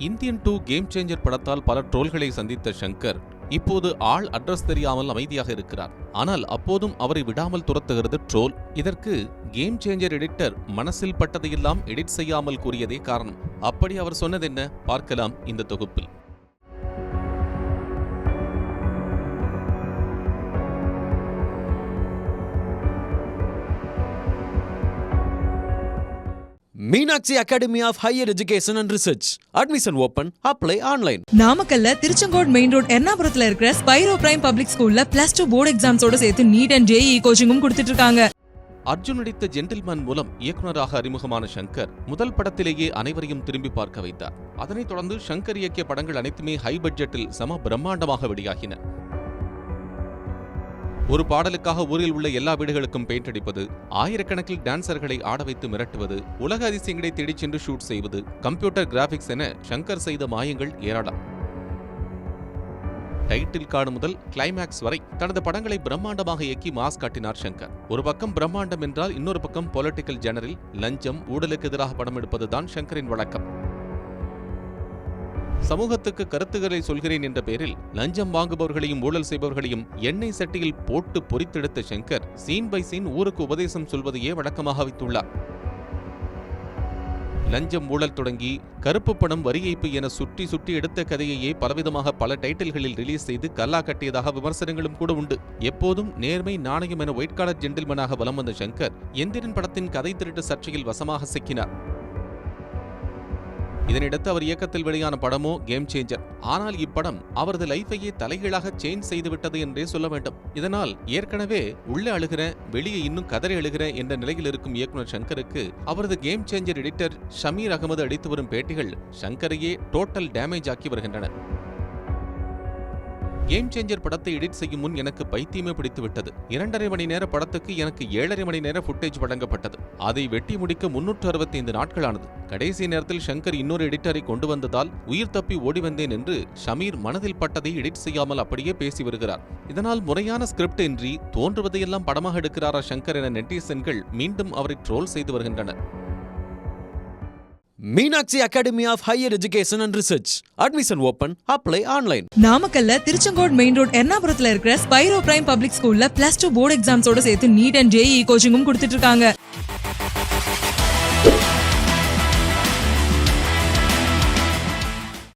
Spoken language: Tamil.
இந்தியன் 2 கேம் சேஞ்சர் படத்தால் பல ட்ரோல்களை சந்தித்த ஷங்கர் இப்போது ஆள் அட்ரஸ் தெரியாமல் அமைதியாக இருக்கிறார். ஆனால் அப்போதும் அவரை விடாமல் துரத்துகிறது ட்ரோல். இதற்கு கேம் சேஞ்சர் எடிட்டர் மனசில் பட்டதையெல்லாம் எடிட் செய்யாமல் கூறியதே காரணம். அப்படி அவர் சொன்னதென்ன பார்க்கலாம் இந்த தொகுப்பில். Meenakshi academy of higher education and research. Admission open. Apply online. நாமக்கல்ல திருச்செங்கோடு மெயின் ரோட் எர்ணாபுரத்துல இருக்கிற ஸ்பைரோ பிரைம் பப்ளிக் ஸ்கூல்ல +2 போர்டு எக்ஸாம்ஸோட சேர்த்து நீட் அண்ட் JEE கோச்சிங்கும் கொடுத்துட்டு இருக்காங்க. அர்ஜுன் நடித்த ஜென்டில்மேன் மூலம் இயக்குநராக அறிமுகமான ஷங்கர் முதல் படத்திலேயே அனைவரையும் திரும்பி பார்க்க வைத்தார். அதனைத் தொடர்ந்து ஷங்கர் இயக்கிய படங்கள் அனைத்துமே ஹை பட்ஜெட்டில் சம பிரம்மாண்டமாக வெளியாகின. ஒரு பாடலுக்காக ஊரில் உள்ள எல்லா வீடுகளுக்கும் பெயிண்ட் அடிப்பது, ஆயிரக்கணக்கில் டான்சர்களை ஆட வைத்து மிரட்டுவது, உலக அதிசயங்களை தேடிச் சென்று ஷூட் செய்வது, கம்ப்யூட்டர் கிராபிக்ஸ் என ஷங்கர் செய்த மாயங்கள் ஏராளம். டைட்டில் கார்டு முதல் கிளைமேக்ஸ் வரை தனது படங்களை பிரம்மாண்டமாக இயக்கி மாஸ் காட்டினார் ஷங்கர். ஒரு பக்கம் பிரம்மாண்டம் என்றால் இன்னொரு பக்கம் பொலிட்டிக்கல் ஜெனரில் லஞ்சம், ஊழலுக்கு எதிராக படம் எடுப்பதுதான் ஷங்கரின் வழக்கம். சமூகத்துக்கு கருத்துக்களை சொல்கிறேன் என்ற பெயரில் லஞ்சம் வாங்குபவர்களையும் ஊழல் செய்பவர்களையும் எண்ணெய் சட்டியில் போட்டு பொறித்தெடுத்த ஷங்கர் சீன் பை சீன் ஊருக்கு உபதேசம் சொல்வதையே வழக்கமாக வைத்துள்ளார். லஞ்சம், ஊழல் தொடங்கி கருப்பு பணம், வரி ஏய்ப்பு என சுற்றி சுற்றி எடுத்த கதையையே பலவிதமாக பல டைட்டில்களில் ரிலீஸ் செய்து கல்லா கட்டியதாக விமர்சனங்களும் கூட உண்டு. எப்போதும் நேர்மை, நாணயம் என ஒயிட் காலர் ஜென்டில்மேனாக வலம் வந்த ஷங்கர் எந்திரன் படத்தின் கதை திருட்டு சர்ச்சையில் வசமாக சிக்கினார். இதனிடத்து அவர் இயக்கத்தில் வெளியான படமோ கேம் சேஞ்சர். ஆனால் இப்படம் அவரது லைஃபையே தலைகீழாக சேஞ்ச் செய்துவிட்டது என்றே சொல்ல வேண்டும். இதனால் ஏற்கனவே உள்ளே அழுகிற, வெளியே இன்னும் கதறி அழுகிற என்ற நிலையில் இருக்கும் இயக்குனர் ஷங்கருக்கு அவரது game changer editor Shameer Ahmed அளித்து வரும் பேட்டிகள் ஷங்கரையே டோட்டல் டேமேஜ் ஆக்கி வருகின்றன. கேம் சேஞ்சர் படத்தை எடிட் செய்யும் முன் எனக்கு பைத்தியமே பிடித்துவிட்டது. 2.5 மணி நேர படத்துக்கு எனக்கு 7.5 மணி நேர ஃபுட்டேஜ் வழங்கப்பட்டது. அதை வெட்டி முடிக்க 365 நாட்களானது. கடைசி நேரத்தில் ஷங்கர் இன்னொரு எடிட்டரை கொண்டு வந்ததால் உயிர் தப்பி ஓடி வந்தேன் என்று ஷமீர் மனதில் பட்டதை எடிட் செய்யாமல் அப்படியே பேசி வருகிறார். இதனால் முறையான ஸ்கிரிப்ட் இன்றி தோன்றுவதையெல்லாம் படமாக எடுக்கிறாரா ஷங்கர் என நெட்டிசன்கள் மீண்டும் அவரை ட்ரோல் செய்து வருகின்றனர். Meenakshi academy of higher education and research. Admission open. Apply online. நாமக்கல்ல திருச்செங்கோடு மெயின் ரோட் எர்ணாபுரத்துல இருக்கிற ஸ்பைரோ பிரைம் பப்ளிக் ஸ்கூல்ல +2 போர்டு எக்ஸாம்ஸோட சேர்த்து நீட் அண்ட் JEE கோச்சிங்கும் கொடுத்துட்டு இருக்காங்க.